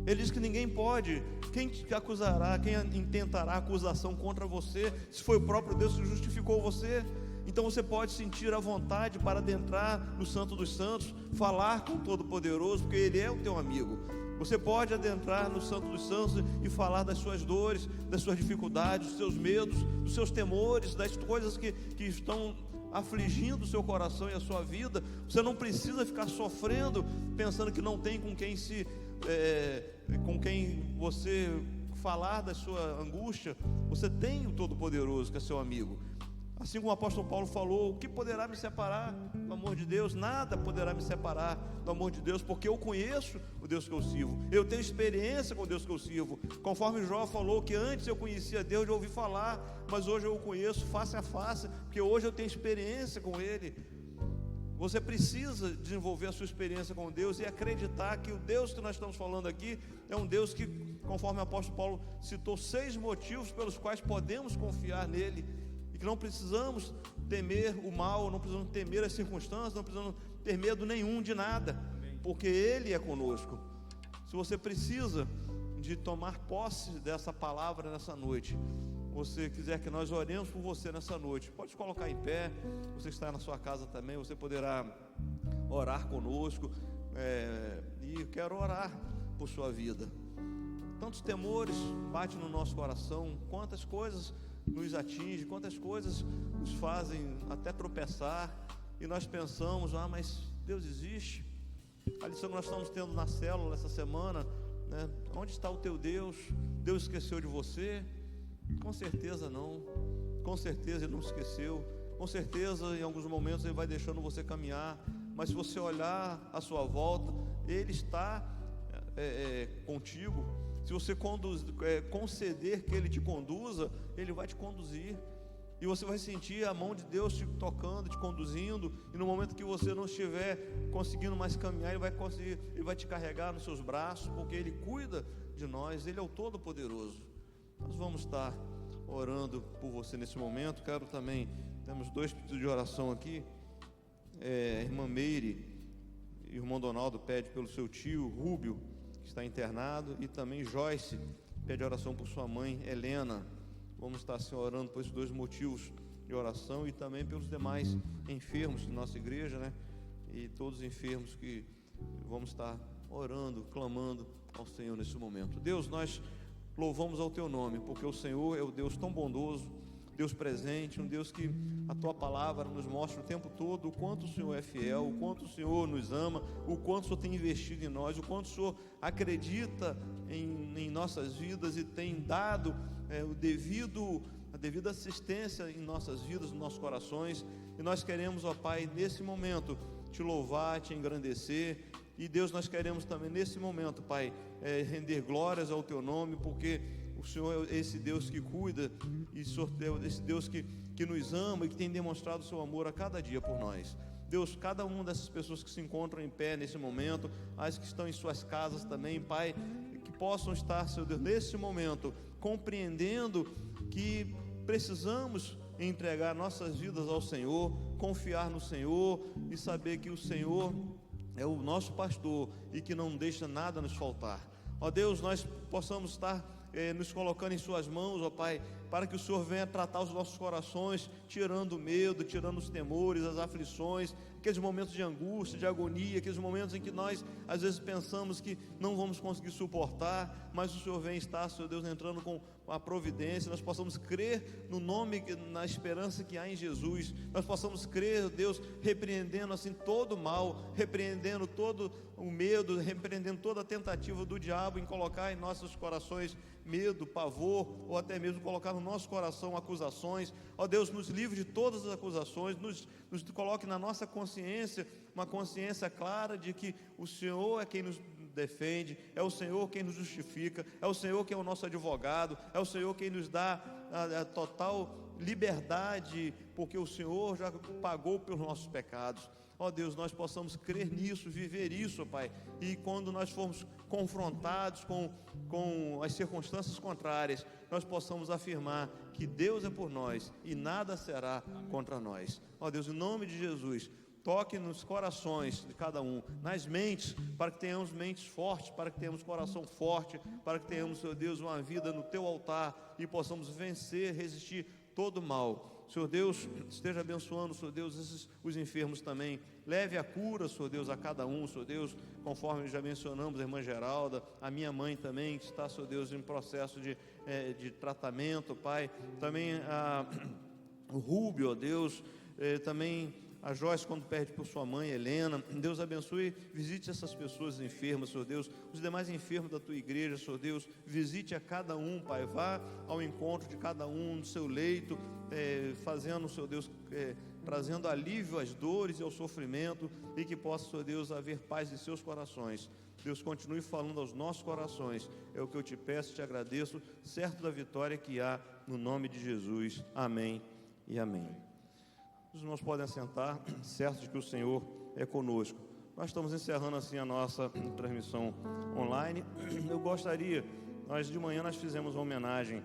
Ele diz que ninguém pode. Quem te acusará? Quem intentará acusação contra você, se foi o próprio Deus que justificou você? Então você pode sentir a vontade para adentrar no Santo dos Santos, falar com o Todo-Poderoso, porque Ele é o teu amigo. Você pode adentrar no Santo dos Santos e falar das suas dores, das suas dificuldades, dos seus medos, dos seus temores, das coisas que estão afligindo o seu coração e a sua vida. Você não precisa ficar sofrendo, pensando que não tem com quem você falar da sua angústia. Você tem o Todo-Poderoso, que é seu amigo. Assim como o apóstolo Paulo falou: o que poderá me separar do amor de Deus? Nada poderá me separar do amor de Deus, porque eu conheço o Deus que eu sirvo, eu tenho experiência com o Deus que eu sirvo. Conforme Jó falou que antes eu conhecia Deus de ouvir falar, mas hoje eu o conheço face a face, porque hoje eu tenho experiência com Ele. Você precisa desenvolver a sua experiência com Deus e acreditar que o Deus que nós estamos falando aqui é um Deus que, conforme o apóstolo Paulo citou, 6 motivos pelos quais podemos confiar nele, e que não precisamos temer o mal, não precisamos temer as circunstâncias, não precisamos ter medo nenhum de nada, porque Ele é conosco. Se você precisa de tomar posse dessa palavra nessa noite, você quiser que nós oremos por você nessa noite, pode se colocar em pé. Você está na sua casa também, você poderá orar conosco, e eu quero orar por sua vida. Tantos temores batem no nosso coração, quantas coisas nos atingem, quantas coisas nos fazem até tropeçar, e nós pensamos: mas Deus existe? A lição que nós estamos tendo na célula essa semana, né? Onde está o teu Deus? Deus esqueceu de você? Com certeza não, com certeza Ele não esqueceu, com certeza em alguns momentos Ele vai deixando você caminhar, mas se você olhar à sua volta, Ele está contigo. Se você conceder que Ele te conduza, Ele vai te conduzir, e você vai sentir a mão de Deus te tocando, te conduzindo, e no momento que você não estiver conseguindo mais caminhar, Ele vai te carregar nos seus braços, porque Ele cuida de nós, Ele é o Todo-Poderoso. Nós vamos estar orando por você nesse momento. Quero também, temos 2 pedidos de oração aqui. A irmã Meire e o irmão Donaldo pede pelo seu tio Rúbio, que está internado, e também Joyce pede oração por sua mãe Helena. Vamos estar assim orando por esses 2 motivos de oração, e também pelos demais enfermos de nossa igreja, né? E todos os enfermos que vamos estar orando, clamando ao Senhor nesse momento. Deus, nós louvamos ao Teu nome, porque o Senhor é o Deus tão bondoso, Deus presente, um Deus que a Tua palavra nos mostra o tempo todo o quanto o Senhor é fiel, o quanto o Senhor nos ama, o quanto o Senhor tem investido em nós, o quanto o Senhor acredita em nossas vidas e tem dado a devida assistência em nossas vidas, nos nossos corações. E nós queremos, ó Pai, nesse momento Te louvar, Te engrandecer. E Deus, nós queremos também nesse momento, Pai, render glórias ao Teu nome, porque o Senhor é esse Deus que cuida, e esse Deus que nos ama e que tem demonstrado o seu amor a cada dia por nós. Deus, cada uma dessas pessoas que se encontram em pé nesse momento, as que estão em suas casas também, Pai, que possam estar, Senhor Deus, nesse momento, compreendendo que precisamos entregar nossas vidas ao Senhor, confiar no Senhor e saber que o Senhor é o nosso pastor e que não deixa nada nos faltar. Ó Deus, nós possamos estar nos colocando em Suas mãos, ó Pai, para que o Senhor venha tratar os nossos corações, tirando o medo, tirando os temores, as aflições, aqueles momentos de angústia, de agonia, aqueles momentos em que nós às vezes pensamos que não vamos conseguir suportar, mas o Senhor vem estar, Senhor Deus, entrando com a providência. Nós possamos crer no nome, na esperança que há em Jesus. Nós possamos crer, Deus, repreendendo assim todo o mal, repreendendo todo o medo, repreendendo toda a tentativa do diabo em colocar em nossos corações medo, pavor, ou até mesmo colocar no nosso coração acusações. Ó Deus, nos livre de todas as acusações, nos coloque na nossa consciência, uma consciência clara de que o Senhor é quem nos defende, é o Senhor quem nos justifica, é o Senhor quem é o nosso advogado, é o Senhor quem nos dá a total liberdade, porque o Senhor já pagou pelos nossos pecados. Ó Deus, nós possamos crer nisso, viver isso, Pai, e quando nós formos confrontados com as circunstâncias contrárias, nós possamos afirmar que Deus é por nós e nada será contra nós. Ó Deus, em nome de Jesus, toque nos corações de cada um, nas mentes, para que tenhamos mentes fortes, para que tenhamos coração forte, para que tenhamos, Senhor Deus, uma vida no Teu altar e possamos vencer, resistir todo o mal. Senhor Deus, esteja abençoando, Senhor Deus, os enfermos também. Leve a cura, Senhor Deus, a cada um, Senhor Deus, conforme já mencionamos, a irmã Geralda, a minha mãe também, que está, Senhor Deus, em processo de tratamento, Pai. Também o Rubio, ó Deus, também a Joyce, quando perde por sua mãe, Helena. Deus abençoe, visite essas pessoas enfermas, Senhor Deus, os demais enfermos da Tua igreja, Senhor Deus, visite a cada um, Pai, vá ao encontro de cada um no seu leito, fazendo, Senhor Deus, trazendo alívio às dores e ao sofrimento, e que possa, Senhor Deus, haver paz em seus corações. Deus, continue falando aos nossos corações, é o que eu te peço, te agradeço, certo da vitória que há, no nome de Jesus, amém e amém. Os irmãos podem assentar, certo de que o Senhor é conosco. Nós estamos encerrando assim a nossa transmissão online. Eu gostaria, de manhã nós fizemos uma homenagem